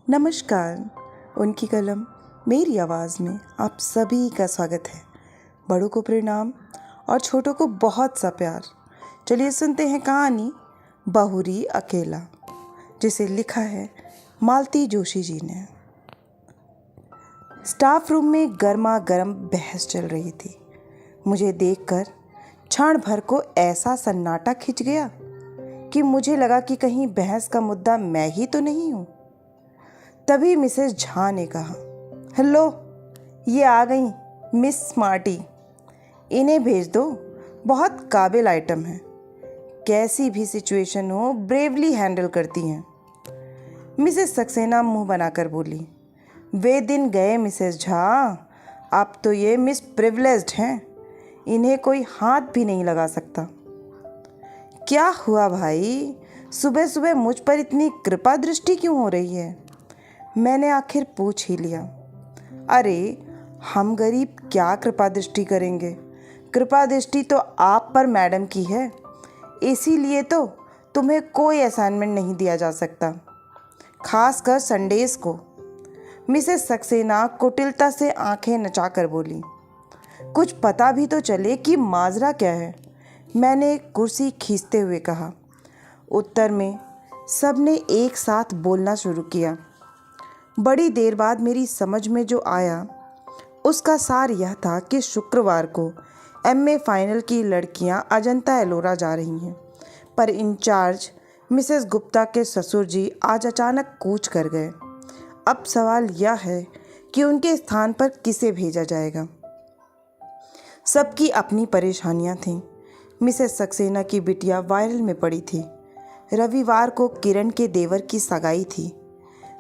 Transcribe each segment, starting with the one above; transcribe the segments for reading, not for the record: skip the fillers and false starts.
नमस्कार। उनकी कलम मेरी आवाज़ में आप सभी का स्वागत है। बड़ों को प्रणाम और छोटों को बहुत सा प्यार। चलिए सुनते हैं कहानी बहुरी अकेला, जिसे लिखा है मालती जोशी जी ने। स्टाफ रूम में गर्मा गर्म बहस चल रही थी। मुझे देखकर क्षण भर को ऐसा सन्नाटा खिंच गया कि मुझे लगा कि कहीं बहस का मुद्दा मैं ही तो नहीं हूँ। तभी मिसेस झा ने कहा, हेलो, ये आ गई मिस स्मार्टी, इन्हें भेज दो, बहुत काबिल आइटम है, कैसी भी सिचुएशन हो ब्रेवली हैंडल करती हैं। मिसेस सक्सेना मुंह बनाकर बोली, वे दिन गए मिसेस झा, अब तो ये मिस प्रिविलेज्ड हैं, इन्हें कोई हाथ भी नहीं लगा सकता। क्या हुआ भाई, सुबह सुबह मुझ पर इतनी कृपा दृष्टि क्यों हो रही है? मैंने आखिर पूछ ही लिया। अरे हम गरीब क्या कृपा दृष्टि करेंगे, कृपा दृष्टि तो आप पर मैडम की है, इसीलिए तो तुम्हें कोई असाइनमेंट नहीं दिया जा सकता, खासकर संडेज को। मिसेस सक्सेना कुटिलता से आंखें नचाकर बोली, कुछ पता भी तो चले कि माजरा क्या है, मैंने कुर्सी खींचते हुए कहा। उत्तर में सबने एक साथ बोलना शुरू किया। बड़ी देर बाद मेरी समझ में जो आया उसका सार यह था कि शुक्रवार को एमए फाइनल की लड़कियां अजंता एलोरा जा रही हैं, पर इंचार्ज मिसेस गुप्ता के ससुर जी आज अचानक कूच कर गए। अब सवाल यह है कि उनके स्थान पर किसे भेजा जाएगा। सबकी अपनी परेशानियां थीं। मिसेस सक्सेना की बिटिया वायरल में पड़ी थी। रविवार को किरण के देवर की सगाई थी।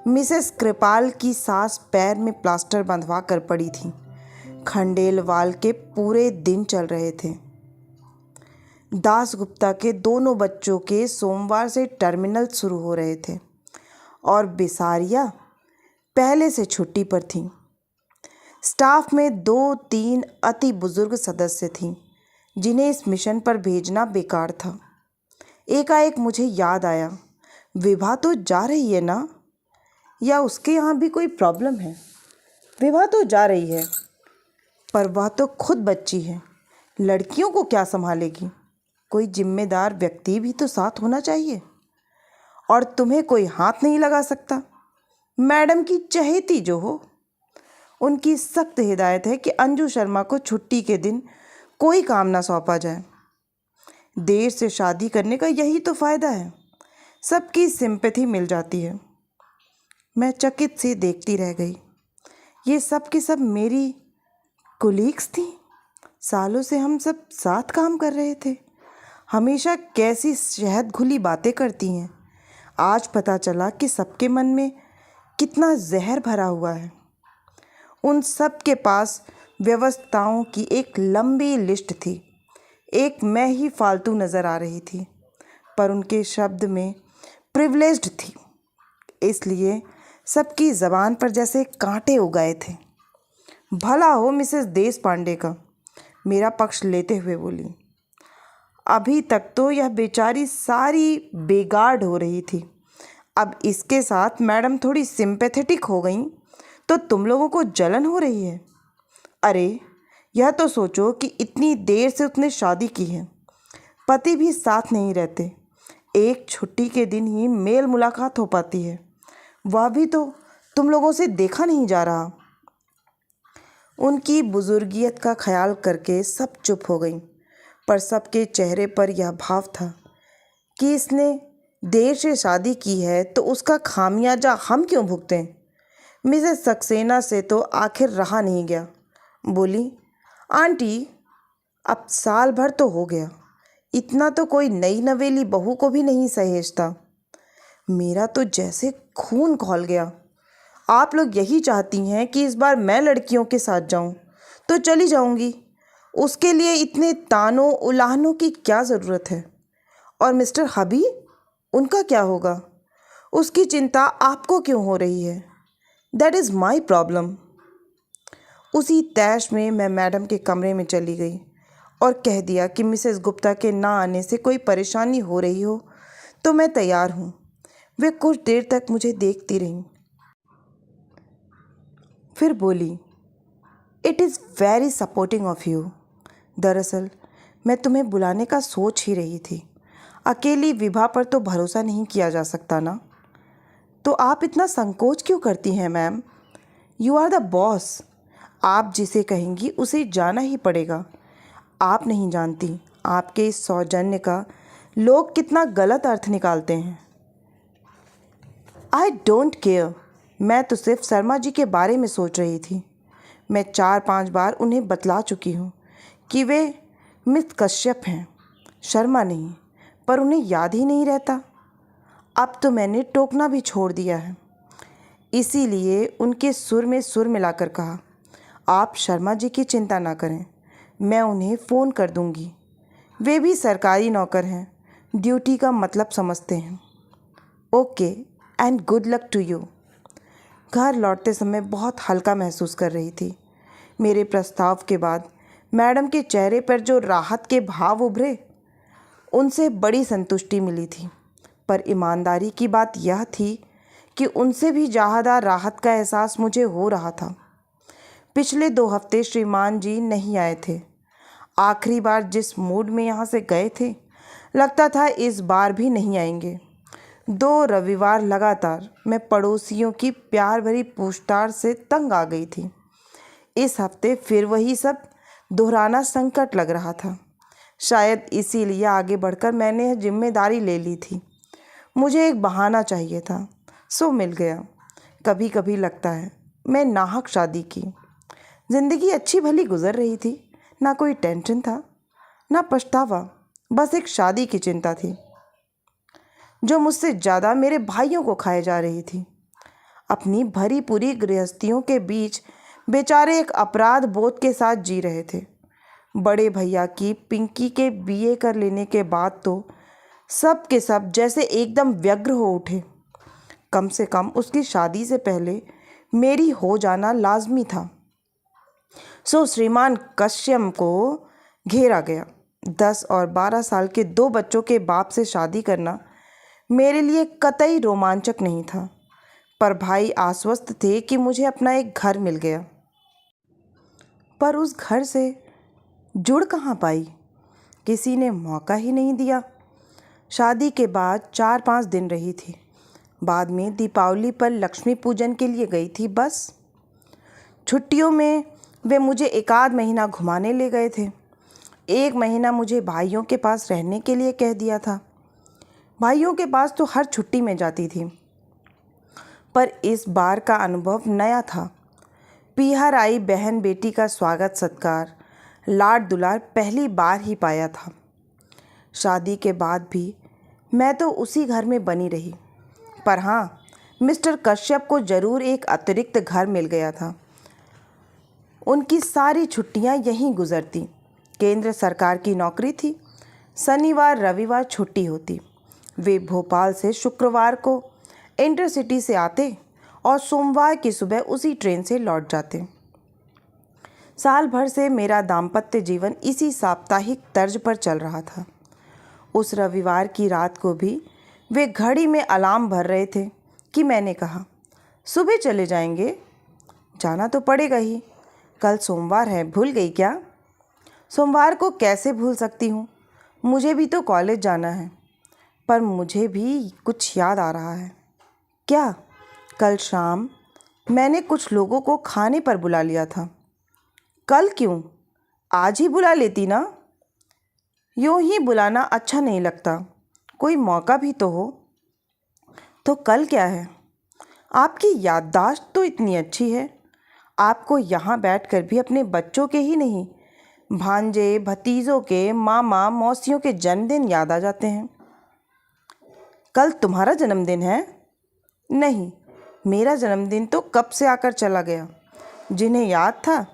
मिसेस कृपाल की सास पैर में प्लास्टर बंधवा कर पड़ी थी। खंडेलवाल के पूरे दिन चल रहे थे। दास गुप्ता के दोनों बच्चों के सोमवार से टर्मिनल शुरू हो रहे थे और बिसारिया पहले से छुट्टी पर थी। स्टाफ में 2-3 अति बुजुर्ग सदस्य थीं, जिन्हें इस मिशन पर भेजना बेकार था। एकाएक मुझे याद आया, विभा तो जा रही है ना, या उसके यहाँ भी कोई प्रॉब्लम है? विभा तो जा रही है, पर वह तो खुद बच्ची है, लड़कियों को क्या संभालेगी? कोई जिम्मेदार व्यक्ति भी तो साथ होना चाहिए। और तुम्हें कोई हाथ नहीं लगा सकता, मैडम की चहेती जो हो। उनकी सख्त हिदायत है कि अंजू शर्मा को छुट्टी के दिन कोई काम ना सौंपा जाए। देर से शादी करने का यही तो फ़ायदा है, सबकी सिंपैथी मिल जाती है। मैं चकित सी देखती रह गई। ये सब के सब मेरी कोलीग्स थी। सालों से हम सब साथ काम कर रहे थे। हमेशा कैसी शहद घुली बातें करती हैं। आज पता चला कि सबके मन में कितना जहर भरा हुआ है। उन सब के पास व्यवस्थाओं की एक लंबी लिस्ट थी। एक मैं ही फालतू नज़र आ रही थी, पर उनके शब्द में प्रिविलेज्ड थी, इसलिए सबकी ज़बान पर जैसे कांटे उगाए थे। भला हो मिसेस देश पांडे का, मेरा पक्ष लेते हुए बोली, अभी तक तो यह बेचारी सारी बेगार्ड हो रही थी, अब इसके साथ मैडम थोड़ी सिंपैथेटिक हो गई तो तुम लोगों को जलन हो रही है। अरे यह तो सोचो कि इतनी देर से उसने शादी की है, पति भी साथ नहीं रहते, एक छुट्टी के दिन ही मेल मुलाकात हो पाती है, वह भी तो तुम लोगों से देखा नहीं जा रहा। उनकी बुजुर्गियत का ख्याल करके सब चुप हो गई, पर सबके चेहरे पर यह भाव था कि इसने देर से शादी की है तो उसका खामियाजा हम क्यों भुगतें। मिसेस सक्सेना से तो आखिर रहा नहीं गया। बोली, आंटी अब साल भर तो हो गया, इतना तो कोई नई नवेली बहू को भी नहीं सहेजता। मेरा तो जैसे खून खौल गया। आप लोग यही चाहती हैं कि इस बार मैं लड़कियों के साथ जाऊं, तो चली जाऊंगी, उसके लिए इतने तानों उलाहनों की क्या ज़रूरत है? और मिस्टर हबी, उनका क्या होगा? उसकी चिंता आपको क्यों हो रही है? That is my problem. उसी तैश में मैं मैडम के कमरे में चली गई और कह दिया कि मिसेस गुप्ता के ना आने से कोई परेशानी हो रही हो तो मैं तैयार हूँ। वे कुछ देर तक मुझे देखती रहीं। फिर बोली, it is very supporting of you. दरअसल मैं तुम्हें बुलाने का सोच ही रही थी। अकेली विभा पर तो भरोसा नहीं किया जा सकता ना। तो आप इतना संकोच क्यों करती हैं ma'am? You are the boss. आप जिसे कहेंगी उसे जाना ही पड़ेगा। आप नहीं जानती आपके इस सौजन्य का लोग कितना गलत अर्थ निकालते हैं। I don't care. मैं तो सिर्फ शर्मा जी के बारे में सोच रही थी। मैं 4-5 बार उन्हें बतला चुकी हूँ कि वे मिस कश्यप हैं, शर्मा नहीं। पर उन्हें याद ही नहीं रहता। अब तो मैंने टोकना भी छोड़ दिया है। इसीलिए उनके सुर में सुर मिलाकर कहा, आप शर्मा जी की चिंता ना करें, मैं उन्हें फ़ोन कर दूंगी। वे भी सरकारी नौकर हैं, ड्यूटी का मतलब समझते हैं। Okay and good luck to you. घर लौटते समय बहुत हल्का महसूस कर रही थी। मेरे प्रस्ताव के बाद मैडम के चेहरे पर जो राहत के भाव उभरे, उनसे बड़ी संतुष्टि मिली थी। पर ईमानदारी की बात यह थी कि उनसे भी ज़्यादा राहत का एहसास मुझे हो रहा था। पिछले 2 हफ्ते श्रीमान जी नहीं आए थे। आखिरी बार जिस मूड में यहाँ से गए थे, लगता था इस बार भी नहीं आएंगे। 2 रविवार लगातार मैं पड़ोसियों की प्यार भरी पूछताछ से तंग आ गई थी। इस हफ्ते फिर वही सब दोहराना संकट लग रहा था। शायद इसीलिए आगे बढ़कर मैंने यह जिम्मेदारी ले ली थी। मुझे एक बहाना चाहिए था, सो मिल गया। कभी कभी लगता है मैं नाहक शादी की। ज़िंदगी अच्छी भली गुजर रही थी, ना कोई टेंशन था, ना पछतावा, बस एक शादी की चिंता थी जो मुझसे ज़्यादा मेरे भाइयों को खाए जा रही थी। अपनी भरी पूरी गृहस्थियों के बीच बेचारे एक अपराध बोध के साथ जी रहे थे। बड़े भैया की पिंकी के बीए कर लेने के बाद तो सब के सब जैसे एकदम व्यग्र हो उठे। कम से कम उसकी शादी से पहले मेरी हो जाना लाजमी था। सो श्रीमान कश्यप को घेरा गया। 10 और 12 साल के 2 बच्चों के बाप से शादी करना मेरे लिए कतई रोमांचक नहीं था। पर भाई आश्वस्त थे कि मुझे अपना एक घर मिल गया। पर उस घर से जुड़ कहाँ पाई? किसी ने मौका ही नहीं दिया। शादी के बाद 4-5 दिन रही थी। बाद में दीपावली पर लक्ष्मी पूजन के लिए गई थी बस। छुट्टियों में वे मुझे 1 आध महीना घुमाने ले गए थे। 1 महीना मुझे भाइयों के पास रहने के लिए कह दिया था। भाइयों के पास तो हर छुट्टी में जाती थी। पर इस बार का अनुभव नया था। पीहर आई बहन बेटी का स्वागत सत्कार, लाड दुलार पहली बार ही पाया था। शादी के बाद भी मैं तो उसी घर में बनी रही। पर हाँ, मिस्टर कश्यप को ज़रूर एक अतिरिक्त घर मिल गया था। उनकी सारी छुट्टियां यहीं गुजरती। केंद्र सरकार की नौकरी थी। शनिवार रविवार छुट्टी होती। वे भोपाल से शुक्रवार को इंटरसिटी से आते और सोमवार की सुबह उसी ट्रेन से लौट जाते। साल भर से मेरा दाम्पत्य जीवन इसी साप्ताहिक तर्ज पर चल रहा था। उस रविवार की रात को भी वे घड़ी में अलार्म भर रहे थे कि मैंने कहा, सुबह चले जाएंगे। जाना तो पड़ेगा ही, कल सोमवार है, भूल गई क्या? सोमवार को कैसे भूल सकती हूँ, मुझे भी तो कॉलेज जाना है। पर मुझे भी कुछ याद आ रहा है। क्या? कल शाम मैंने कुछ लोगों को खाने पर बुला लिया था। कल क्यों? आज ही बुला लेती ना। यूँ ही बुलाना अच्छा नहीं लगता, कोई मौका भी तो हो। तो कल क्या है? आपकी याददाश्त तो इतनी अच्छी है, आपको यहाँ बैठकर भी अपने बच्चों के ही नहीं, भांजे भतीजों के, मामा मौसियों के जन्मदिन याद आ जाते हैं। कल तुम्हारा जन्मदिन है? नहीं, मेरा जन्मदिन तो कब से आकर चला गया। जिन्हें याद था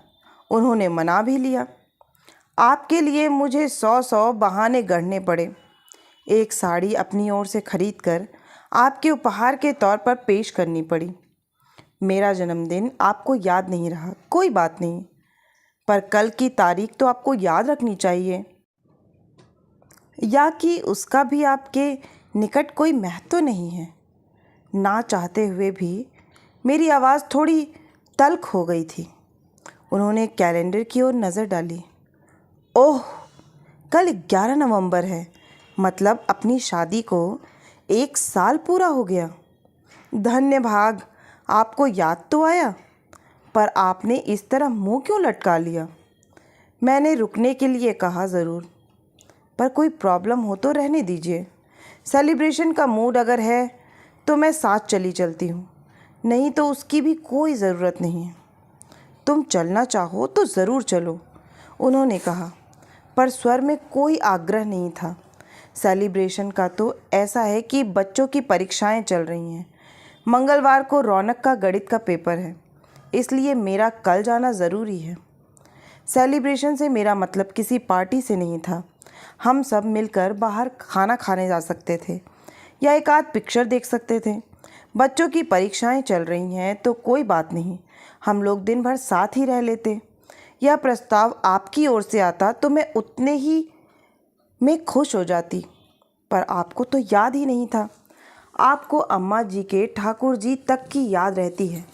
उन्होंने मना भी लिया। आपके लिए मुझे 100 बहाने गढ़ने पड़े। एक साड़ी अपनी ओर से खरीद कर आपके उपहार के तौर पर पेश करनी पड़ी। मेरा जन्मदिन आपको याद नहीं रहा, कोई बात नहीं, पर कल की तारीख तो आपको याद रखनी चाहिए। या कि उसका भी आपके निकट कोई महत्व नहीं है? ना चाहते हुए भी मेरी आवाज़ थोड़ी तल्ख हो गई थी। उन्होंने कैलेंडर की ओर नज़र डाली। ओह, कल 11 नवंबर है, मतलब अपनी शादी को 1 साल पूरा हो गया। धन्य भाग, आपको याद तो आया, पर आपने इस तरह मुंह क्यों लटका लिया? मैंने रुकने के लिए कहा, ज़रूर, पर कोई प्रॉब्लम हो तो रहने दीजिए। सेलिब्रेशन का मूड अगर है तो मैं साथ चली चलती हूँ, नहीं तो उसकी भी कोई ज़रूरत नहीं है। तुम चलना चाहो तो ज़रूर चलो, उन्होंने कहा, पर स्वर में कोई आग्रह नहीं था। सेलिब्रेशन का तो ऐसा है कि बच्चों की परीक्षाएं चल रही हैं। मंगलवार को रौनक का गणित का पेपर है, इसलिए मेरा कल जाना ज़रूरी है। सेलिब्रेशन से मेरा मतलब किसी पार्टी से नहीं था। हम सब मिलकर बाहर खाना खाने जा सकते थे या एक आध पिक्चर देख सकते थे। बच्चों की परीक्षाएं चल रही हैं तो कोई बात नहीं, हम लोग दिन भर साथ ही रह लेते। यह प्रस्ताव आपकी ओर से आता तो मैं उतने ही में खुश हो जाती, पर आपको तो याद ही नहीं था। आपको अम्मा जी के ठाकुर जी तक की याद रहती है।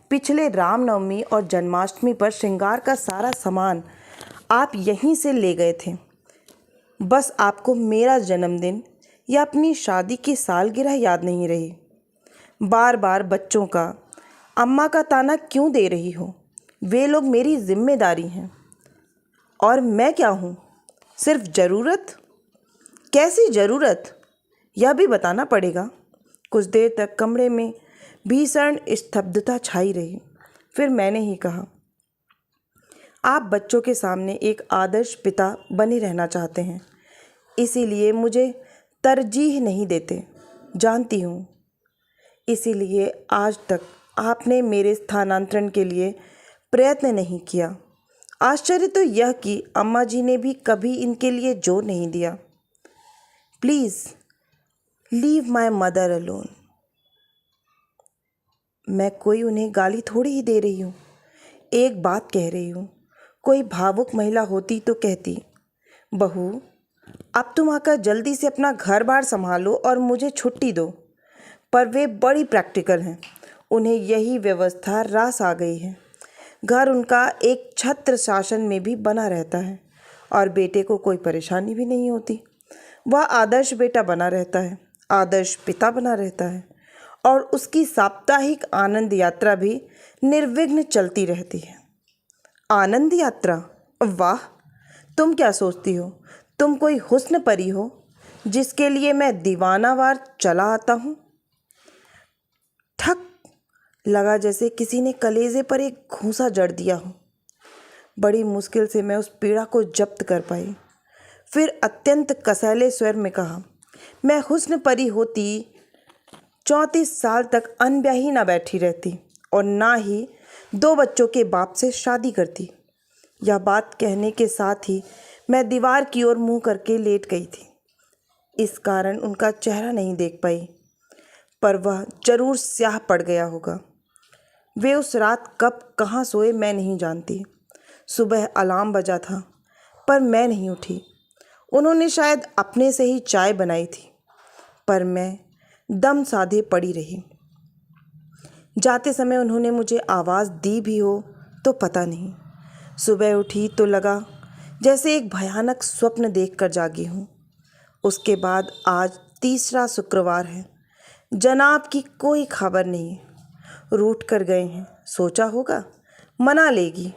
पिछले रामनवमी और जन्माष्टमी पर श्रृंगार का सारा सामान आप यहीं से ले गए थे। बस आपको मेरा जन्मदिन या अपनी शादी की सालगिरह याद नहीं रही। बार बार बच्चों का अम्मा का ताना क्यों दे रही हो? वे लोग मेरी जिम्मेदारी हैं। और मैं क्या हूँ? सिर्फ ज़रूरत? कैसी ज़रूरत, यह भी बताना पड़ेगा। कुछ देर तक कमरे में भीषण स्तब्धता छाई रही। फिर मैंने ही कहा, आप बच्चों के सामने एक आदर्श पिता बने रहना चाहते हैं, इसीलिए मुझे तरजीह नहीं देते, जानती हूँ। इसीलिए आज तक आपने मेरे स्थानांतरण के लिए प्रयत्न नहीं किया। आश्चर्य तो यह कि अम्मा जी ने भी कभी इनके लिए जोर नहीं दिया। Please leave my mother alone. मैं कोई उन्हें गाली थोड़ी ही दे रही हूँ, एक बात कह रही हूँ। कोई भावुक महिला होती तो कहती, बहू, अब तुम आकर जल्दी से अपना घर बार संभालो और मुझे छुट्टी दो। पर वे बड़ी प्रैक्टिकल हैं, उन्हें यही व्यवस्था रास आ गई है। घर उनका एक छत्र शासन में भी बना रहता है और बेटे को कोई परेशानी भी नहीं होती। वह आदर्श बेटा बना रहता है, आदर्श पिता बना रहता है, और उसकी साप्ताहिक आनंद यात्रा भी निर्विघ्न चलती रहती है। आनंद यात्रा? वाह, तुम क्या सोचती हो, तुम कोई हुस्न परी हो जिसके लिए मैं दीवानावार चला आता हूँ? ठक लगा, जैसे किसी ने कलेजे पर एक घूंसा जड़ दिया हो। बड़ी मुश्किल से मैं उस पीड़ा को जब्त कर पाई। फिर अत्यंत कसैले स्वर में कहा, मैं हुस्न परी होती 34 साल तक अनब्याही ना बैठी रहती और ना ही 2 बच्चों के बाप से शादी करती। यह बात कहने के साथ ही मैं दीवार की ओर मुंह करके लेट गई थी। इस कारण उनका चेहरा नहीं देख पाई, पर वह जरूर स्याह पड़ गया होगा। वे उस रात कब कहाँ सोए मैं नहीं जानती। सुबह अलार्म बजा था, पर मैं नहीं उठी। उन्होंने शायद अपने से ही चाय बनाई थी, पर मैं दम साधे पड़ी रही। जाते समय उन्होंने मुझे आवाज़ दी भी हो तो पता नहीं। सुबह उठी तो लगा जैसे एक भयानक स्वप्न देखकर जागी हूँ। उसके बाद आज तीसरा शुक्रवार है। जनाब की कोई खबर नहीं। रूठ कर गए हैं। सोचा होगा मना लेगी,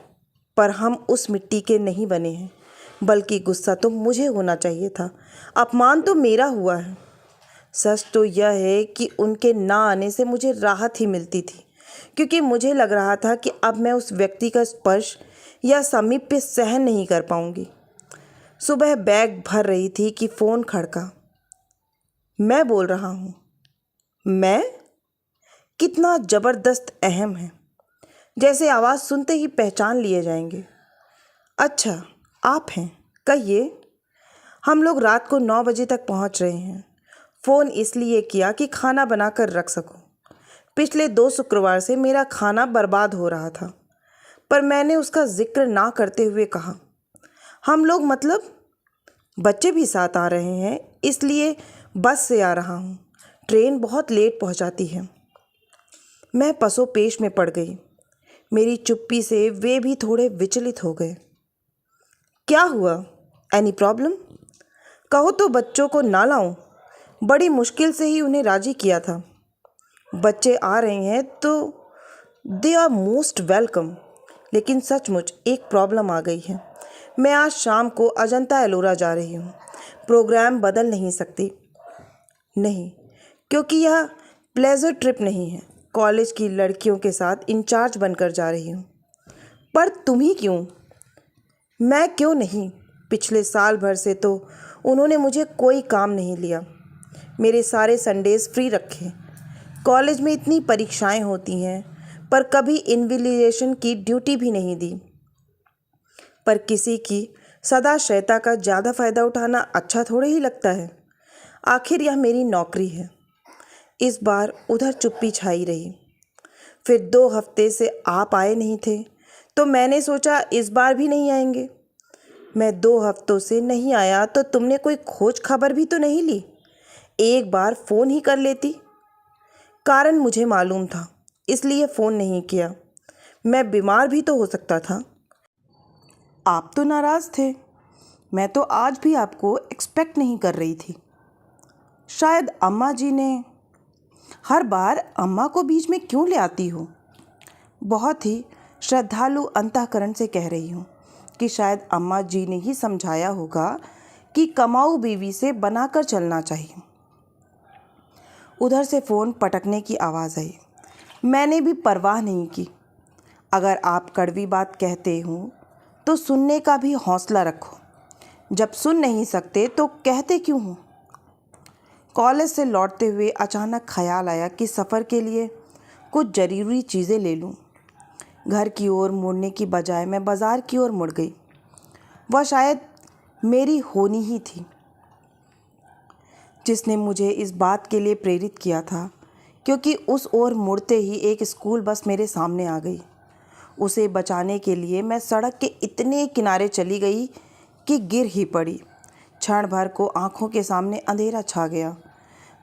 पर हम उस मिट्टी के नहीं बने हैं। बल्कि गुस्सा तो मुझे होना चाहिए था, अपमान तो मेरा हुआ है। सच तो यह है कि उनके ना आने से मुझे राहत ही मिलती थी, क्योंकि मुझे लग रहा था कि अब मैं उस व्यक्ति का स्पर्श या समीप्य सहन नहीं कर पाऊंगी। सुबह बैग भर रही थी कि फ़ोन खड़का। मैं बोल रहा हूँ। मैं? कितना ज़बरदस्त अहम है, जैसे आवाज़ सुनते ही पहचान लिए जाएंगे। अच्छा, आप हैं, कहिए। हम लोग रात को 9 बजे तक पहुँच रहे हैं। फ़ोन इसलिए किया कि खाना बना कर रख सकूं। पिछले 2 शुक्रवार से मेरा खाना बर्बाद हो रहा था, पर मैंने उसका जिक्र ना करते हुए कहा, हम लोग मतलब बच्चे भी साथ आ रहे हैं, इसलिए बस से आ रहा हूँ। ट्रेन बहुत लेट पहुँचाती है। मैं पसोपेश में पड़ गई। मेरी चुप्पी से वे भी थोड़े विचलित हो गए। क्या हुआ? Any problem? कहो तो बच्चों को ना लाऊं? बड़ी मुश्किल से ही उन्हें राजी किया था। बच्चे आ रहे हैं तो दे आर मोस्ट वेलकम, लेकिन सचमुच एक प्रॉब्लम आ गई है। मैं आज शाम को अजंता एलोरा जा रही हूँ। प्रोग्राम बदल नहीं सकती। नहीं, क्योंकि यह प्लेजर ट्रिप नहीं है। कॉलेज की लड़कियों के साथ इंचार्ज बनकर जा रही हूँ। पर तुम ही क्यों? मैं क्यों नहीं? पिछले साल भर से तो उन्होंने मुझे कोई काम नहीं लिया। मेरे सारे संडेज फ्री रखे। कॉलेज में इतनी परीक्षाएं होती हैं, पर कभी इन्विजिलेशन की ड्यूटी भी नहीं दी। पर किसी की सदाशयता का ज़्यादा फ़ायदा उठाना अच्छा थोड़े ही लगता है। आखिर यह मेरी नौकरी है। इस बार उधर चुप्पी छाई रही। फिर 2 हफ्ते से आप आए नहीं थे, तो मैंने सोचा इस बार भी नहीं आएंगे। मैं 2 हफ्तों से नहीं आया तो तुमने कोई खोज खबर भी तो नहीं ली? एक बार फ़ोन ही कर लेती। कारण मुझे मालूम था, इसलिए फ़ोन नहीं किया। मैं बीमार भी तो हो सकता था। आप तो नाराज़ थे। मैं तो आज भी आपको एक्सपेक्ट नहीं कर रही थी। शायद अम्मा जी ने। हर बार अम्मा को बीच में क्यों ले आती हो? बहुत ही श्रद्धालु अंतःकरण से कह रही हूँ कि शायद अम्मा जी ने ही समझाया होगा कि कमाऊ बीवी से बनाकर चलना चाहिए। उधर से फ़ोन पटकने की आवाज़ आई। मैंने भी परवाह नहीं की। अगर आप कड़वी बात कहते हो तो सुनने का भी हौसला रखो। जब सुन नहीं सकते तो कहते क्यों हो? कॉलेज से लौटते हुए अचानक ख्याल आया कि सफ़र के लिए कुछ ज़रूरी चीज़ें ले लूं। घर की ओर मुड़ने की बजाय मैं बाज़ार की ओर मुड़ गई। वह शायद मेरी होनी ही थी जिसने मुझे इस बात के लिए प्रेरित किया था, क्योंकि उस ओर मुड़ते ही एक स्कूल बस मेरे सामने आ गई। उसे बचाने के लिए मैं सड़क के इतने किनारे चली गई कि गिर ही पड़ी। क्षण भर को आंखों के सामने अंधेरा छा गया।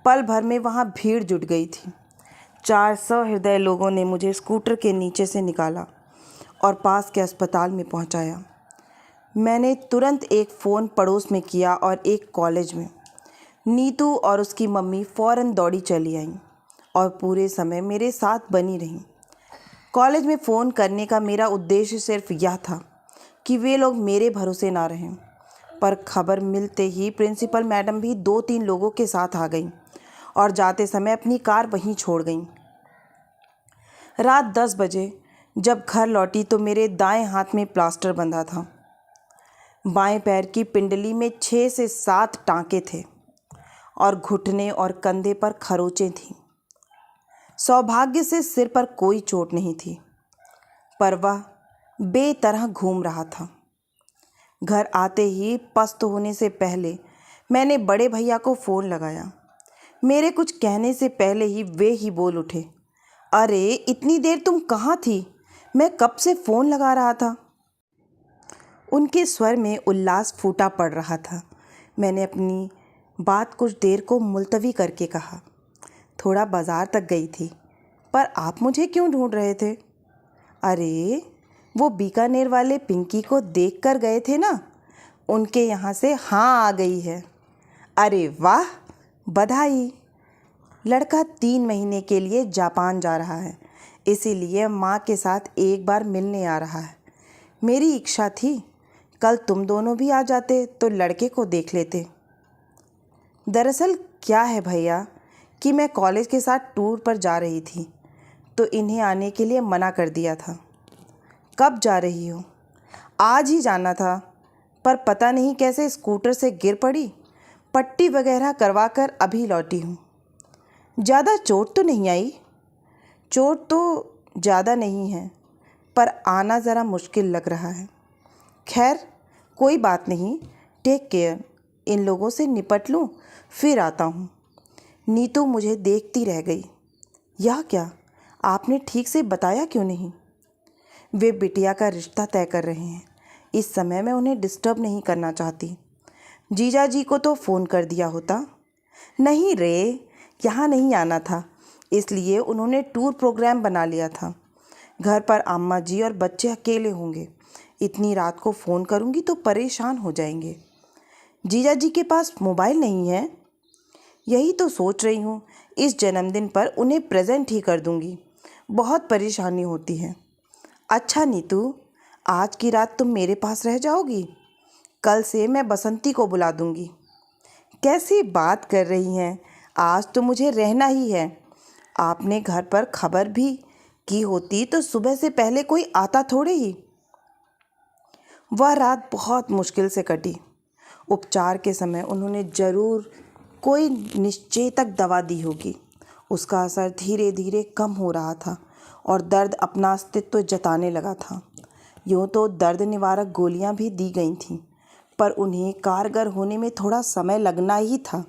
पल भर में वहाँ भीड़ जुट गई थी। 400 हृदय लोगों ने मुझे स्कूटर के नीचे से निकाला और पास के अस्पताल में पहुँचाया। मैंने तुरंत एक फ़ोन पड़ोस में किया और एक कॉलेज में। नीतू और उसकी मम्मी फ़ौरन दौड़ी चली आईं और पूरे समय मेरे साथ बनी रहीं। कॉलेज में फ़ोन करने का मेरा उद्देश्य सिर्फ यह था कि वे लोग मेरे भरोसे ना रहें। पर खबर मिलते ही प्रिंसिपल मैडम भी 2-3 लोगों के साथ आ गईं और जाते समय अपनी कार वहीं छोड़ गईं। रात 10 बजे जब घर लौटी तो मेरे दाएं हाथ में प्लास्टर बंधा था। बाएं पैर की पिंडली में 6 से 7 टाँके थे और घुटने और कंधे पर खरोंचें थीं। सौभाग्य से सिर पर कोई चोट नहीं थी, पर वह बेतरह घूम रहा था। घर आते ही पस्त होने से पहले मैंने बड़े भैया को फ़ोन लगाया। मेरे कुछ कहने से पहले ही वे ही बोल उठे, अरे इतनी देर तुम कहाँ थी? मैं कब से फ़ोन लगा रहा था। उनके स्वर में उल्लास फूटा पड़ रहा था। मैंने अपनी बात कुछ देर को मुलतवी करके कहा, थोड़ा बाज़ार तक गई थी। पर आप मुझे क्यों ढूंढ रहे थे? अरे वो बीकानेर वाले पिंकी को देख कर गए थे ना, उनके यहाँ से हाँ आ गई है। अरे वाह, बधाई। लड़का 3 महीने के लिए जापान जा रहा है, इसीलिए माँ के साथ एक बार मिलने आ रहा है। मेरी इच्छा थी कल तुम दोनों भी आ जाते तो लड़के को देख लेते। दरअसल क्या है भैया कि मैं कॉलेज के साथ टूर पर जा रही थी, तो इन्हें आने के लिए मना कर दिया था। कब जा रही हो? आज ही जाना था, पर पता नहीं कैसे स्कूटर से गिर पड़ी। पट्टी वगैरह करवा कर अभी लौटी हूँ। ज़्यादा चोट तो नहीं आई? चोट तो ज़्यादा नहीं है, पर आना ज़रा मुश्किल लग रहा है। खैर कोई बात नहीं, टेक केयर। इन लोगों से निपट लूँ, फिर आता हूँ। नीतू मुझे देखती रह गई। यह क्या, आपने ठीक से बताया क्यों नहीं? वे बिटिया का रिश्ता तय कर रहे हैं। इस समय मैं उन्हें डिस्टर्ब नहीं करना चाहती। जीजा जी को तो फ़ोन कर दिया होता। नहीं रे, यहाँ नहीं आना था, इसलिए उन्होंने टूर प्रोग्राम बना लिया था। घर पर अम्मा जी और बच्चे अकेले होंगे। इतनी रात को फ़ोन करूँगी तो परेशान हो जाएंगे। जीजा जी के पास मोबाइल नहीं है। यही तो सोच रही हूँ, इस जन्मदिन पर उन्हें प्रेजेंट ही कर दूँगी। बहुत परेशानी होती है। अच्छा नीतू, आज की रात तुम मेरे पास रह जाओगी? कल से मैं बसंती को बुला दूँगी। कैसी बात कर रही हैं, आज तो मुझे रहना ही है। आपने घर पर खबर भी की होती तो सुबह से पहले कोई आता थोड़े ही। वह रात बहुत मुश्किल से कटी। उपचार के समय उन्होंने ज़रूर कोई निश्चेतक दवा दी होगी। उसका असर धीरे धीरे कम हो रहा था और दर्द अपना अस्तित्व जताने लगा था। यूँ तो दर्द निवारक गोलियां भी दी गई थीं, पर उन्हें कारगर होने में थोड़ा समय लगना ही था।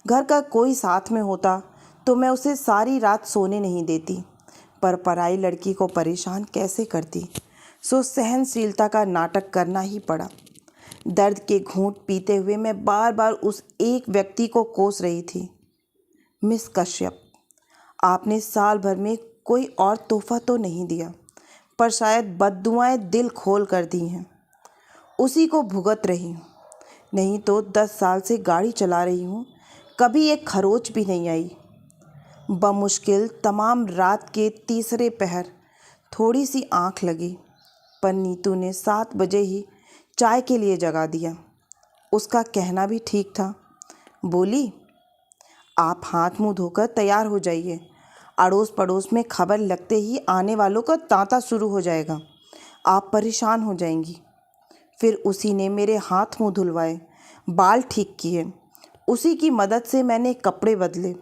घर का कोई साथ में होता तो मैं उसे सारी रात सोने नहीं देती, पर पराई लड़की को परेशान कैसे करती, सो सहनशीलता का नाटक करना ही पड़ा। दर्द के घूंट पीते हुए मैं बार बार उस एक व्यक्ति को कोस रही थी। मिस कश्यप, आपने साल भर में कोई और तोहफा तो नहीं दिया, पर शायद बद्दुआएं दिल खोल कर दी हैं। उसी को भुगत रही हूँ। नहीं तो 10 साल से गाड़ी चला रही हूँ, कभी एक खरोच भी नहीं आई। बमुश्किल तमाम रात के तीसरे पहर थोड़ी सी आँख लगी, पर नीतू ने 7 बजे ही चाय के लिए जगा दिया। उसका कहना भी ठीक था। बोली, आप हाथ मुंह धोकर तैयार हो जाइए। अड़ोस पड़ोस में खबर लगते ही आने वालों का तांता शुरू हो जाएगा। आप परेशान हो जाएंगी। फिर उसी ने मेरे हाथ मुंह धुलवाए, बाल ठीक किए। उसी की मदद से मैंने कपड़े बदले।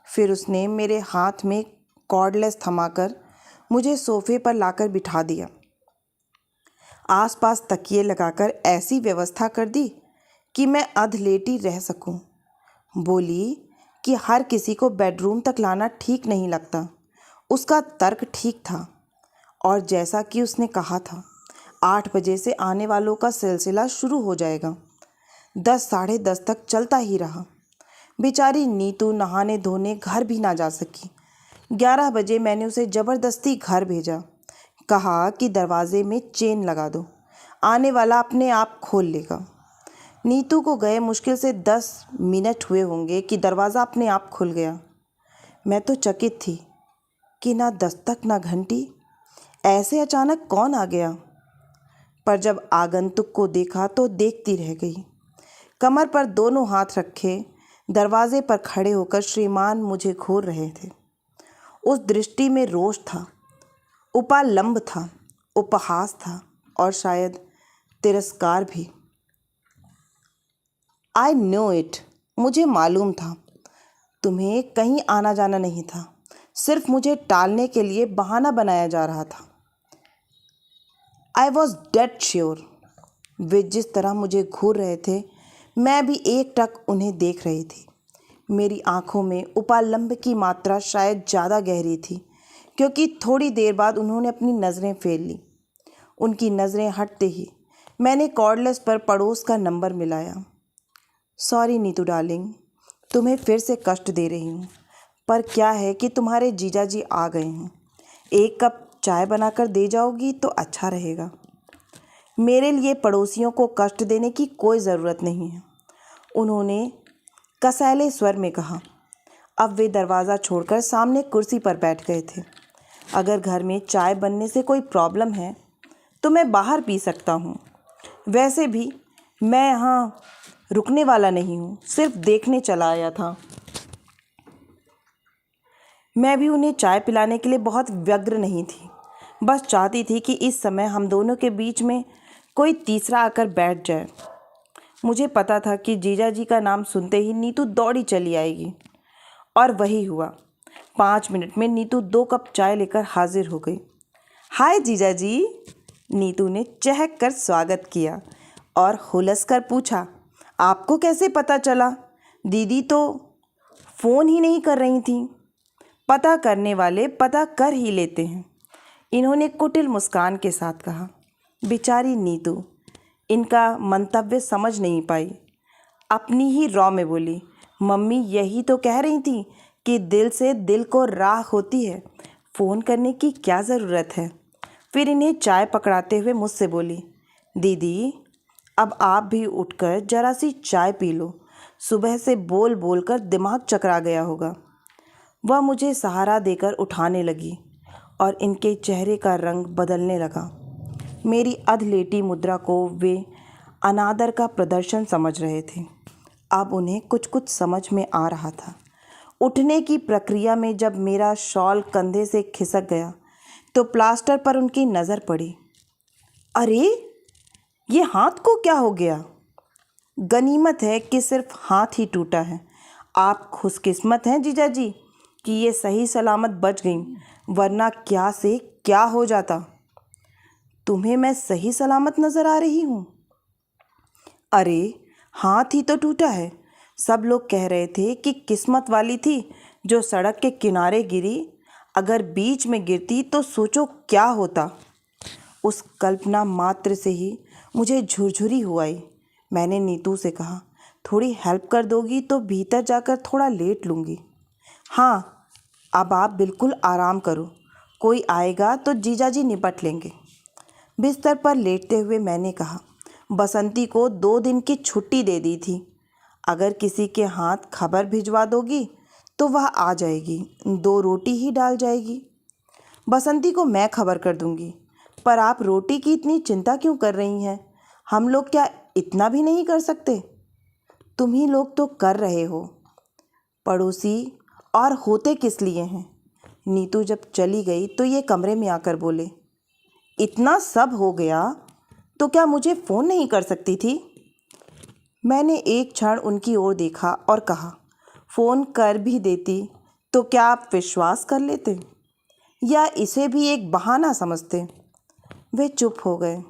फिर उसने मेरे हाथ में कॉर्डलेस थमाकर मुझे सोफे पर लाकर बिठा दिया। आसपास तकिए लगाकर ऐसी व्यवस्था कर दी कि मैं अधलेटी रह सकूं। बोली कि हर किसी को बेडरूम तक लाना ठीक नहीं लगता। उसका तर्क ठीक था, और जैसा कि उसने कहा था, 8 बजे से आने वालों का सिलसिला शुरू हो जाएगा। 10 साढ़े 10 तक चलता ही रहा। बेचारी नीतू नहाने धोने घर भी ना जा सकी। 11 बजे मैंने उसे ज़बरदस्ती घर भेजा। कहा कि दरवाजे में चेन लगा दो, आने वाला अपने आप खोल लेगा। नीतू को गए मुश्किल से 10 मिनट हुए होंगे कि दरवाज़ा अपने आप खुल गया। मैं तो चकित थी कि ना दस्तक ना घंटी, ऐसे अचानक कौन आ गया। पर जब आगंतुक को देखा तो देखती रह गई। कमर पर दोनों हाथ रखे दरवाजे पर खड़े होकर श्रीमान मुझे घूर रहे थे। उस दृष्टि में रोष था, उपालंब था, उपहास था और शायद तिरस्कार भी। आई नो इट, मुझे मालूम था। तुम्हें कहीं आना जाना नहीं था, सिर्फ मुझे टालने के लिए बहाना बनाया जा रहा था। I was dead sure. वे जिस तरह मुझे घूर रहे थे, मैं भी एकटक उन्हें देख रही थी। मेरी आंखों में उपालंब की मात्रा शायद ज़्यादा गहरी थी, क्योंकि थोड़ी देर बाद उन्होंने अपनी नज़रें फेर ली। उनकी नज़रें हटते ही मैंने कॉर्डलेस पर पड़ोस का नंबर मिलाया। सॉरी नीतू डार्लिंग, तुम्हें फिर से कष्ट दे रही हूँ, पर क्या है कि तुम्हारे जीजा जी आ गए हैं। एक कप चाय बनाकर दे जाओगी तो अच्छा रहेगा। मेरे लिए पड़ोसियों को कष्ट देने की कोई ज़रूरत नहीं है, उन्होंने कसैले स्वर में कहा। अब वे दरवाज़ा छोड़कर सामने कुर्सी पर बैठ गए थे। अगर घर में चाय बनने से कोई प्रॉब्लम है तो मैं बाहर पी सकता हूँ। वैसे भी मैं यहाँ रुकने वाला नहीं हूँ, सिर्फ देखने चला आया था। मैं भी उन्हें चाय पिलाने के लिए बहुत व्यग्र नहीं थी, बस चाहती थी कि इस समय हम दोनों के बीच में कोई तीसरा आकर बैठ जाए। मुझे पता था कि जीजा जी का नाम सुनते ही नीतू दौड़ी चली आएगी, और वही हुआ। 5 मिनट में नीतू 2 कप चाय लेकर हाजिर हो गई। हाय जीजा जी, नीतू ने चहक कर स्वागत किया और हुलस कर पूछा, आपको कैसे पता चला? दीदी तो फ़ोन ही नहीं कर रही थी। पता करने वाले पता कर ही लेते हैं, इन्होंने कुटिल मुस्कान के साथ कहा। बेचारी नीतू इनका मंतव्य समझ नहीं पाई। अपनी ही रॉ में बोली, मम्मी यही तो कह रही थी कि दिल से दिल को राह होती है, फ़ोन करने की क्या ज़रूरत है। फिर इन्हें चाय पकड़ाते हुए मुझसे बोली, दीदी अब आप भी उठकर जरा सी चाय पी लो, सुबह से बोल बोल कर दिमाग चकरा गया होगा। वह मुझे सहारा देकर उठाने लगी और इनके चेहरे का रंग बदलने लगा। मेरी अधलेटी मुद्रा को वे अनादर का प्रदर्शन समझ रहे थे। अब उन्हें कुछ कुछ समझ में आ रहा था। उठने की प्रक्रिया में जब मेरा शॉल कंधे से खिसक गया तो प्लास्टर पर उनकी नज़र पड़ी। अरे ये हाथ को क्या हो गया? गनीमत है कि सिर्फ हाथ ही टूटा है। आप खुशकिस्मत हैं जीजा जी कि ये सही सलामत बच गईं, वरना क्या से क्या हो जाता। तुम्हें मैं सही सलामत नज़र आ रही हूँ? अरे हाथ ही तो टूटा है। सब लोग कह रहे थे कि किस्मत वाली थी जो सड़क के किनारे गिरी। अगर बीच में गिरती तो सोचो क्या होता। उस कल्पना मात्र से ही मुझे झुरझुरी हो आई। मैंने नीतू से कहा, थोड़ी हेल्प कर दोगी तो भीतर जाकर थोड़ा लेट लूँगी। हाँ, अब आप बिल्कुल आराम करो, कोई आएगा तो जीजा जी निपट लेंगे। बिस्तर पर लेटते हुए मैंने कहा, बसंती को 2 दिन की छुट्टी दे दी थी। अगर किसी के हाथ खबर भिजवा दोगी तो वह आ जाएगी, 2 रोटी ही डाल जाएगी। बसंती को मैं खबर कर दूंगी, पर आप रोटी की इतनी चिंता क्यों कर रही हैं? हम लोग क्या इतना भी नहीं कर सकते? तुम ही लोग तो कर रहे हो। पड़ोसी और होते किस लिए हैं? नीतू जब चली गई तो ये कमरे में आकर बोले, इतना सब हो गया तो क्या मुझे फ़ोन नहीं कर सकती थी? मैंने एक क्षण उनकी ओर देखा और कहा, फ़ोन कर भी देती तो क्या आप विश्वास कर लेते या इसे भी एक बहाना समझते? वे चुप हो गए।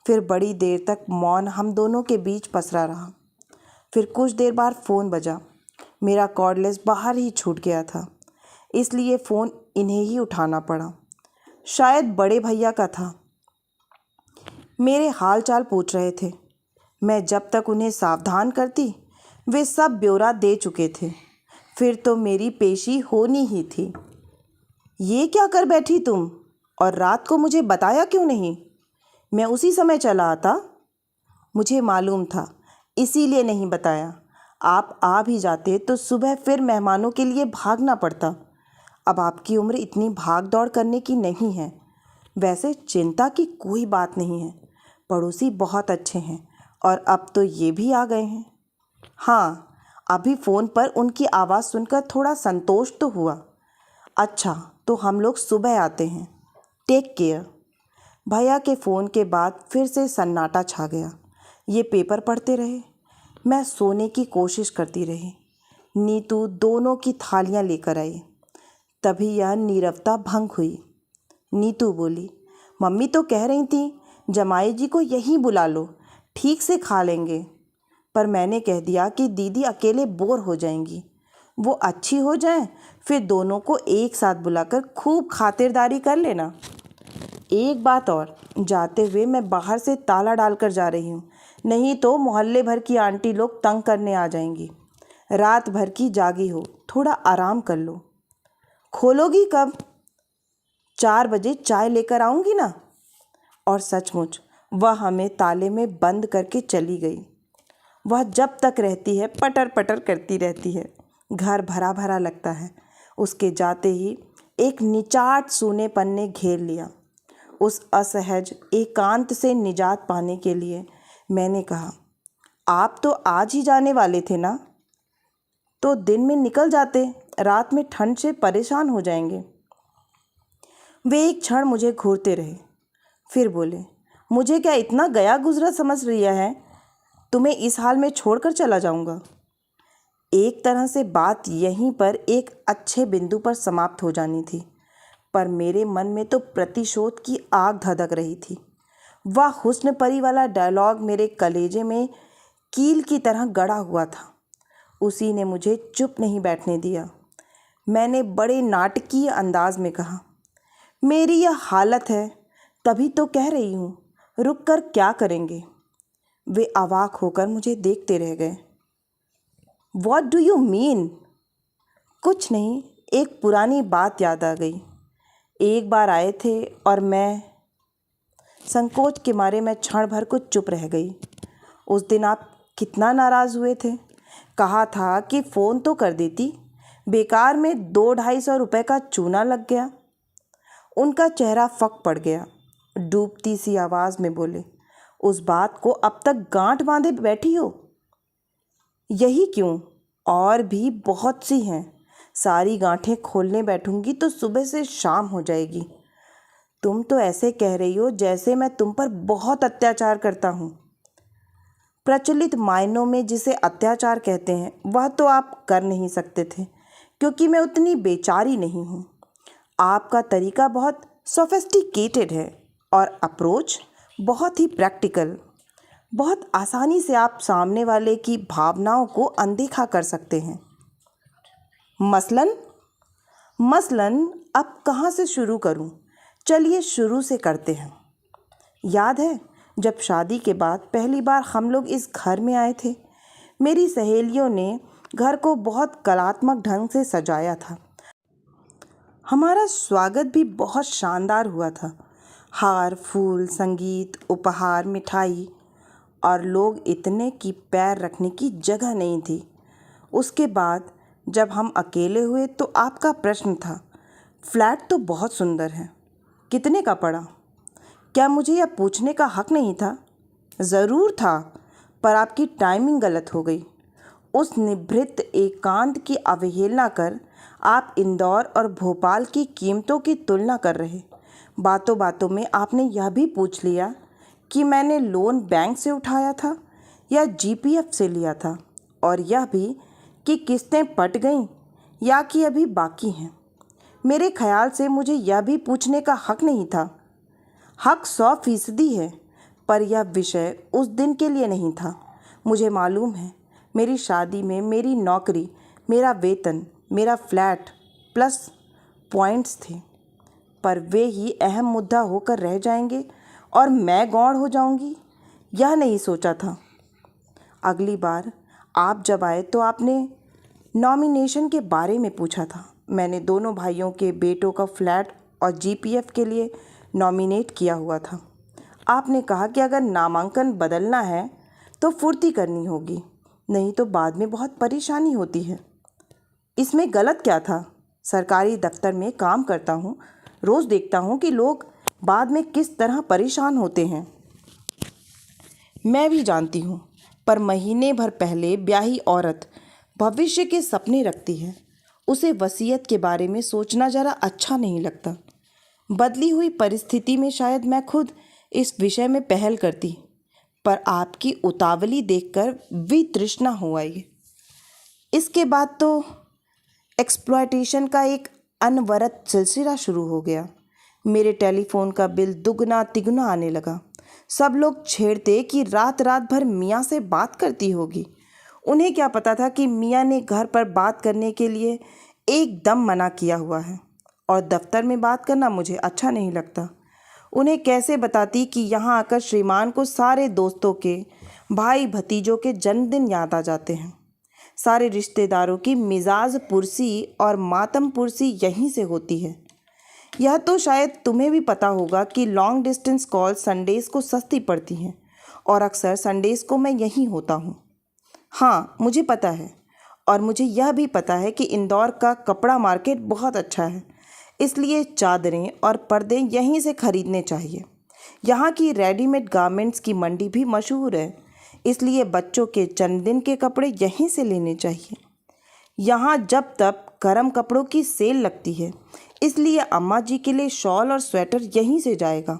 फिर बड़ी देर तक मौन हम दोनों के बीच पसरा रहा। फिर कुछ देर बाद फ़ोन बजा। मेरा कॉर्डलेस बाहर ही छूट गया था, इसलिए फ़ोन इन्हें ही उठाना पड़ा। शायद बड़े भैया का था। मेरे हाल चाल पूछ रहे थे। मैं जब तक उन्हें सावधान करती वे सब ब्यौरा दे चुके थे। फिर तो मेरी पेशी होनी ही थी। ये क्या कर बैठी तुम, और रात को मुझे बताया क्यों नहीं? मैं उसी समय चला आता। मुझे मालूम था, इसीलिए नहीं बताया। आप आ भी जाते तो सुबह फिर मेहमानों के लिए भागना पड़ता। अब आपकी उम्र इतनी भाग दौड़ करने की नहीं है। वैसे चिंता की कोई बात नहीं है। पड़ोसी बहुत अच्छे हैं और अब तो ये भी आ गए हैं। हाँ, अभी फ़ोन पर उनकी आवाज़ सुनकर थोड़ा संतोष तो हुआ। अच्छा, तो हम लोग सुबह आते हैं। Take care. भैया के फ़ोन के बाद फिर से सन्नाटा छा गया। ये पेपर पढ़ते रहे। मैं सोने की कोशिश करती रही। नीतू दोनों की थालियाँ लेकर आई। तभी यह नीरवता भंग हुई। नीतू बोली, मम्मी तो कह रही थी जमाई जी को यहीं बुला लो, ठीक से खा लेंगे। पर मैंने कह दिया कि दीदी अकेले बोर हो जाएंगी। वो अच्छी हो जाएं, फिर दोनों को एक साथ बुलाकर खूब खातिरदारी कर लेना। एक बात और, जाते हुए मैं बाहर से ताला डालकर जा रही हूँ, नहीं तो मोहल्ले भर की आंटी लोग तंग करने आ जाएंगी। रात भर की जागी हो, थोड़ा आराम कर लो। खोलोगी कब? 4 बजे चाय लेकर आऊँगी ना। और सचमुच वह हमें ताले में बंद करके चली गई। वह जब तक रहती है पटर पटर करती रहती है। घर भरा भरा लगता है। उसके जाते ही एक निचाट सूनेपन ने घेर लिया। उस असहज एकांत से निजात पाने के लिए मैंने कहा, आप तो आज ही जाने वाले थे ना? तो दिन में निकल जाते, रात में ठंड से परेशान हो जाएंगे। वे एक क्षण मुझे घूरते रहे, फिर बोले, मुझे क्या इतना गया गुजरा समझ लिया है? तुम्हें इस हाल में छोड़कर चला जाऊंगा। एक तरह से बात यहीं पर एक अच्छे बिंदु पर समाप्त हो जानी थी, पर मेरे मन में तो प्रतिशोध की आग धधक रही थी। वह हुस्न परी वाला डायलॉग मेरे कलेजे में कील की तरह गड़ा हुआ था। उसी ने मुझे चुप नहीं बैठने दिया। मैंने बड़े नाटकीय अंदाज में कहा, मेरी यह हालत है, तभी तो कह रही हूँ, रुक कर क्या करेंगे? वे अवाक होकर मुझे देखते रह गए। What do you mean? कुछ नहीं, एक पुरानी बात याद आ गई। एक बार आए थे और मैं संकोच के मारे मैं क्षण भर को चुप रह गई। उस दिन आप कितना नाराज़ हुए थे। कहा था कि फ़ोन तो कर देती, बेकार में 200-250 रुपये का चूना लग गया। उनका चेहरा फक पड़ गया। डूबती सी आवाज़ में बोले, उस बात को अब तक गांठ बांधे बैठी हो? यही क्यों, और भी बहुत सी हैं। सारी गांठें खोलने बैठूंगी तो सुबह से शाम हो जाएगी। तुम तो ऐसे कह रही हो जैसे मैं तुम पर बहुत अत्याचार करता हूँ। प्रचलित मायनों में जिसे अत्याचार कहते हैं वह तो आप कर नहीं सकते थे, क्योंकि मैं उतनी बेचारी नहीं हूँ। आपका तरीका बहुत सोफिस्टिकेटेड है और अप्रोच बहुत ही प्रैक्टिकल। बहुत आसानी से आप सामने वाले की भावनाओं को अनदेखा कर सकते हैं। मसलन अब कहाँ से शुरू करूँ? चलिए शुरू से करते हैं। याद है जब शादी के बाद पहली बार हम लोग इस घर में आए थे, मेरी सहेलियों ने घर को बहुत कलात्मक ढंग से सजाया था। हमारा स्वागत भी बहुत शानदार हुआ था। हार, फूल, संगीत, उपहार, मिठाई, और लोग इतने कि पैर रखने की जगह नहीं थी। उसके बाद जब हम अकेले हुए तो आपका प्रश्न था, फ्लैट तो बहुत सुंदर है, कितने का पड़ा? क्या मुझे यह पूछने का हक नहीं था? ज़रूर था, पर आपकी टाइमिंग गलत हो गई। उस निभृत एकांत की अवहेलना कर आप इंदौर और भोपाल की कीमतों की तुलना कर रहे। बातों बातों में आपने यह भी पूछ लिया कि मैंने लोन बैंक से उठाया था या जीपीएफ से लिया था, और यह भी कि किस्तें पट गईं या कि अभी बाकी हैं। मेरे ख्याल से मुझे यह भी पूछने का हक नहीं था। हक 100% है, पर यह विषय उस दिन के लिए नहीं था। मुझे मालूम है, मेरी शादी में मेरी नौकरी, मेरा वेतन, मेरा फ्लैट प्लस पॉइंट्स थे, पर वे ही अहम मुद्दा होकर रह जाएंगे और मैं गौड़ हो जाऊंगी, यह नहीं सोचा था। अगली बार आप जब आए तो आपने नॉमिनेशन के बारे में पूछा था। मैंने दोनों भाइयों के बेटों का फ्लैट और जीपीएफ के लिए नॉमिनेट किया हुआ था। आपने कहा कि अगर नामांकन बदलना है तो फुर्ती करनी होगी, नहीं तो बाद में बहुत परेशानी होती है। इसमें गलत क्या था? सरकारी दफ्तर में काम करता हूँ, रोज़ देखता हूँ कि लोग बाद में किस तरह परेशान होते हैं। मैं भी जानती हूँ, पर महीने भर पहले ब्याही औरत भविष्य के सपने रखती है। उसे वसीयत के बारे में सोचना ज़रा अच्छा नहीं लगता। बदली हुई परिस्थिति में शायद मैं खुद इस विषय में पहल करती, पर आपकी उतावली देखकर वितृष्णा हो आई। इसके बाद तो एक्सप्लॉयटेशन का एक अनवरत सिलसिला शुरू हो गया। मेरे टेलीफोन का बिल दुगना तिगुना आने लगा। सब लोग छेड़ते कि रात रात भर मियाँ से बात करती होगी। उन्हें क्या पता था कि मियाँ ने घर पर बात करने के लिए एकदम मना किया हुआ है, और दफ्तर में बात करना मुझे अच्छा नहीं लगता। उन्हें कैसे बताती कि यहाँ आकर श्रीमान को सारे दोस्तों के, भाई भतीजों के जन्मदिन याद आ जाते हैं। सारे रिश्तेदारों की मिजाज पुरसी और मातम पुरसी यहीं से होती है। यह तो शायद तुम्हें भी पता होगा कि लॉन्ग डिस्टेंस कॉल संडेज़ को सस्ती पड़ती हैं, और अक्सर संडेज़ को मैं यहीं होता हूँ। हाँ, मुझे पता है, और मुझे यह भी पता है कि इंदौर का कपड़ा मार्केट बहुत अच्छा है, इसलिए चादरें और पर्दे यहीं से खरीदने चाहिए। यहाँ की रेडीमेड गारमेंट्स की मंडी भी मशहूर है, इसलिए बच्चों के जन्मदिन के कपड़े यहीं से लेने चाहिए। यहाँ जब तक गर्म कपड़ों की सेल लगती है, इसलिए अम्मा जी के लिए शॉल और स्वेटर यहीं से जाएगा।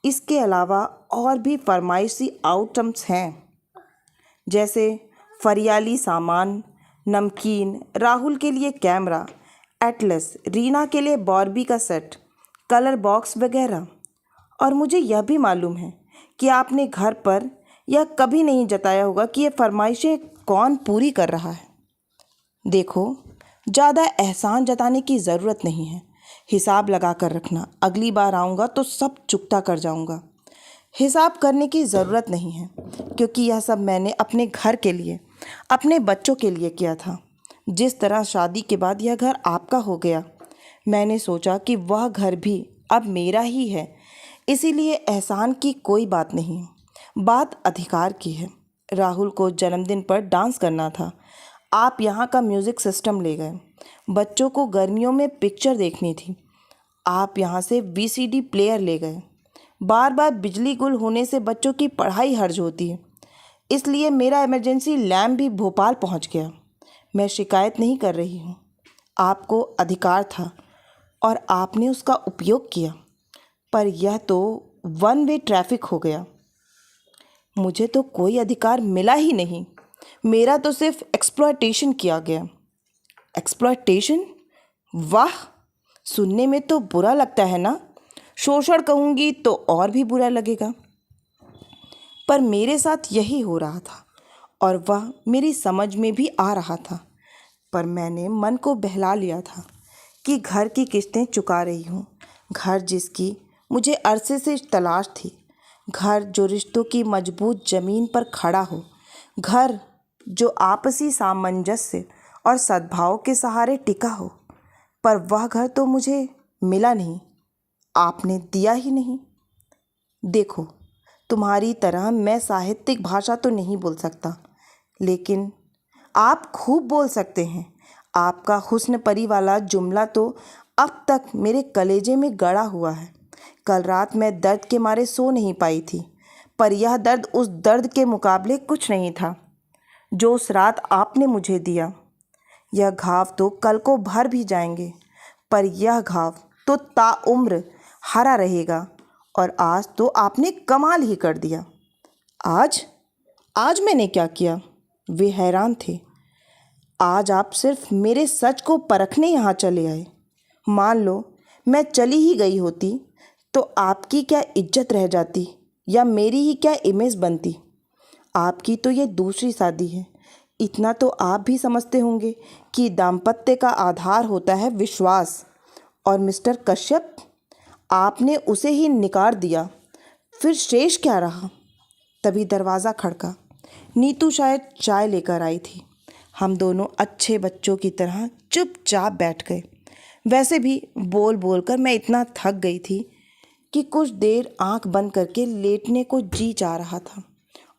इसके अलावा और भी फरमाइशी आइटम्स हैं, जैसे फरियाली सामान, नमकीन, राहुल के लिए कैमरा, एटलस, रीना के लिए बॉर्बी का सेट, कलर बॉक्स वगैरह। और मुझे यह भी मालूम है कि आपने घर पर यह कभी नहीं जताया होगा कि ये फरमाइशें कौन पूरी कर रहा है। देखो, ज़्यादा एहसान जताने की ज़रूरत नहीं है। हिसाब लगा कर रखना, अगली बार आऊँगा तो सब चुकता कर जाऊँगा। हिसाब करने की ज़रूरत नहीं है, क्योंकि यह सब मैंने अपने घर के लिए, अपने बच्चों के लिए किया था। जिस तरह शादी के बाद यह घर आपका हो गया, मैंने सोचा कि वह घर भी अब मेरा ही है, इसीलिए एहसान की कोई बात नहीं, बात अधिकार की है। राहुल को जन्मदिन पर डांस करना था। आप यहाँ का म्यूज़िक सिस्टम ले गए। बच्चों को गर्मियों में पिक्चर देखनी थी। आप यहाँ से वीसीडी प्लेयर ले गए। बार बार बिजली गुल होने से बच्चों की पढ़ाई हर्ज होती है, इसलिए मेरा इमरजेंसी लैम्प भी भोपाल पहुँच गया। मैं शिकायत नहीं कर रही हूँ। आपको अधिकार था और आपने उसका उपयोग किया, पर यह तो वन वे ट्रैफिक हो गया। मुझे तो कोई अधिकार मिला ही नहीं। मेरा तो सिर्फ एक्सप्लॉयटेशन किया गया। एक्सप्लॉयटेशन? वाह, सुनने में तो बुरा लगता है ना। शोषण कहूँगी तो और भी बुरा लगेगा, पर मेरे साथ यही हो रहा था और वह मेरी समझ में भी आ रहा था। पर मैंने मन को बहला लिया था कि घर की किस्तें चुका रही हूँ, घर जिसकी मुझे अरसे से तलाश थी, घर जो रिश्तों की मजबूत ज़मीन पर खड़ा हो, घर जो आपसी सामंजस्य और सद्भाव के सहारे टिका हो। पर वह घर तो मुझे मिला नहीं, आपने दिया ही नहीं। देखो, तुम्हारी तरह मैं साहित्यिक भाषा तो नहीं बोल सकता, लेकिन आप खूब बोल सकते हैं। आपका हुस्न परी वाला जुमला तो अब तक मेरे कलेजे में गड़ा हुआ है। कल रात मैं दर्द के मारे सो नहीं पाई थी, पर यह दर्द उस दर्द के मुकाबले कुछ नहीं था जो उस रात आपने मुझे दिया। यह घाव तो कल को भर भी जाएंगे, पर यह घाव तो ताउम्र हरा रहेगा। और आज तो आपने कमाल ही कर दिया। आज आज मैंने क्या किया? वे हैरान थे। आज आप सिर्फ मेरे सच को परखने यहाँ चले आए। मान लो मैं चली ही गई होती तो आपकी क्या इज्जत रह जाती या मेरी ही क्या इमेज बनती। आपकी तो ये दूसरी शादी है। इतना तो आप भी समझते होंगे कि दाम्पत्य का आधार होता है विश्वास। और मिस्टर कश्यप, आपने उसे ही निकार दिया, फिर शेष क्या रहा? तभी दरवाज़ा खड़का। नीतू शायद चाय लेकर आई थी। हम दोनों अच्छे बच्चों की तरह चुपचाप बैठ गए। वैसे भी बोल बोल कर मैं इतना थक गई थी कि कुछ देर आंख बंद करके लेटने को जी चाह रहा था,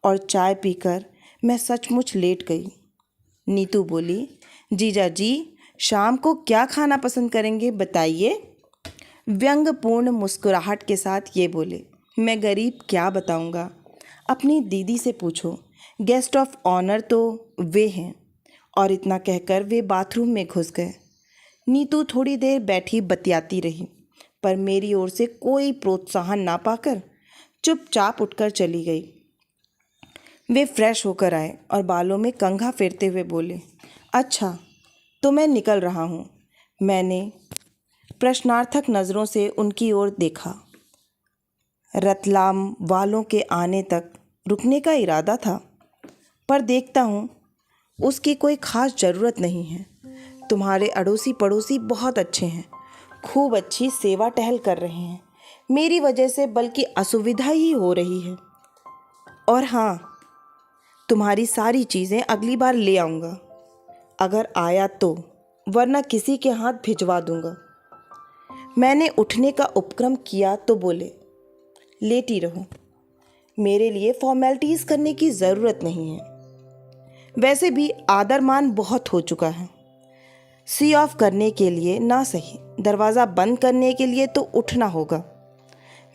और चाय पीकर मैं सचमुच लेट गई। नीतू बोली, जीजा जी शाम को क्या खाना पसंद करेंगे बताइए। व्यंग्यपूर्ण मुस्कुराहट के साथ ये बोले, मैं गरीब क्या बताऊंगा, अपनी दीदी से पूछो, गेस्ट ऑफ ऑनर तो वे हैं। और इतना कहकर वे बाथरूम में घुस गए। नीतू थोड़ी देर बैठी बतियाती रही, पर मेरी ओर से कोई प्रोत्साहन ना पाकर चुपचाप उठकर चली गई। वे फ्रेश होकर आए और बालों में कंघा फेरते हुए बोले, अच्छा तो मैं निकल रहा हूँ। मैंने प्रश्नार्थक नज़रों से उनकी ओर देखा। रतलाम वालों के आने तक रुकने का इरादा था, पर देखता हूँ उसकी कोई ख़ास ज़रूरत नहीं है। तुम्हारे अड़ोसी पड़ोसी बहुत अच्छे हैं, खूब अच्छी सेवा टहल कर रहे हैं। मेरी वजह से बल्कि असुविधा ही हो रही है। और हाँ, तुम्हारी सारी चीज़ें अगली बार ले आऊँगा, अगर आया तो, वरना किसी के हाथ भिजवा दूँगा। मैंने उठने का उपक्रम किया तो बोले, लेटी रहो, मेरे लिए फॉर्मेलिटीज़ करने की ज़रूरत नहीं है। वैसे भी आदर मान बहुत हो चुका है। सी ऑफ करने के लिए ना सही, दरवाज़ा बंद करने के लिए तो उठना होगा।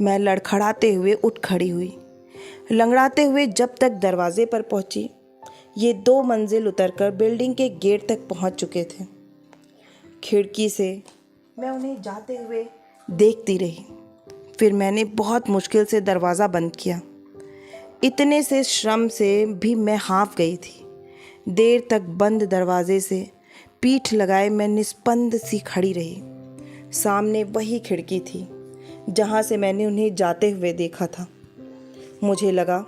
मैं लड़खड़ाते हुए उठ खड़ी हुई। लंगड़ाते हुए जब तक दरवाजे पर पहुंची, ये 2 मंजिल उतरकर बिल्डिंग के गेट तक पहुंच चुके थे। खिड़की से मैं उन्हें जाते हुए देखती रही। फिर मैंने बहुत मुश्किल से दरवाज़ा बंद किया। इतने से श्रम से भी मैं हाँफ गई थी। देर तक बंद दरवाजे से पीठ लगाए मैं निस्पंद सी खड़ी रही। सामने वही खिड़की थी जहाँ से मैंने उन्हें जाते हुए देखा था। मुझे लगा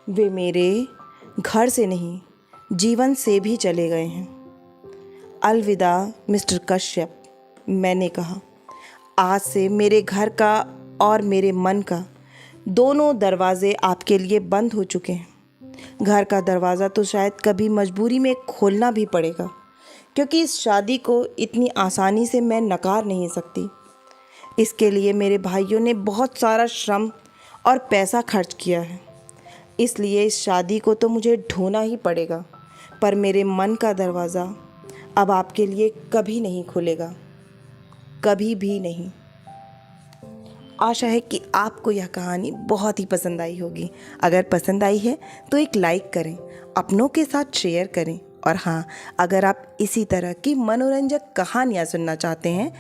वे मेरे घर से नहीं, जीवन से भी चले गए हैं। अलविदा मिस्टर कश्यप, मैंने कहा। आज से मेरे घर का और मेरे मन का दोनों दरवाजे आपके लिए बंद हो चुके हैं। घर का दरवाज़ा तो शायद कभी मजबूरी में खोलना भी पड़ेगा, क्योंकि इस शादी को इतनी आसानी से मैं नकार नहीं सकती। इसके लिए मेरे भाइयों ने बहुत सारा श्रम और पैसा खर्च किया है, इसलिए इस शादी को तो मुझे ढूंढना ही पड़ेगा। पर मेरे मन का दरवाज़ा अब आपके लिए कभी नहीं खुलेगा, कभी भी नहीं। आशा है कि आपको यह कहानी बहुत ही पसंद आई होगी। अगर पसंद आई है तो एक लाइक करें, अपनों के साथ शेयर करें। और हाँ, अगर आप इसी तरह की मनोरंजक कहानियाँ सुनना चाहते हैं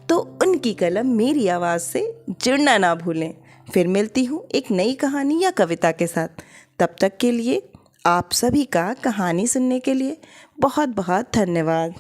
तो उनकी कलम मेरी आवाज़ से जुड़ना ना भूलें। फिर मिलती हूँ एक नई कहानी या कविता के साथ। तब तक के लिए आप सभी का कहानी सुनने के लिए बहुत बहुत धन्यवाद।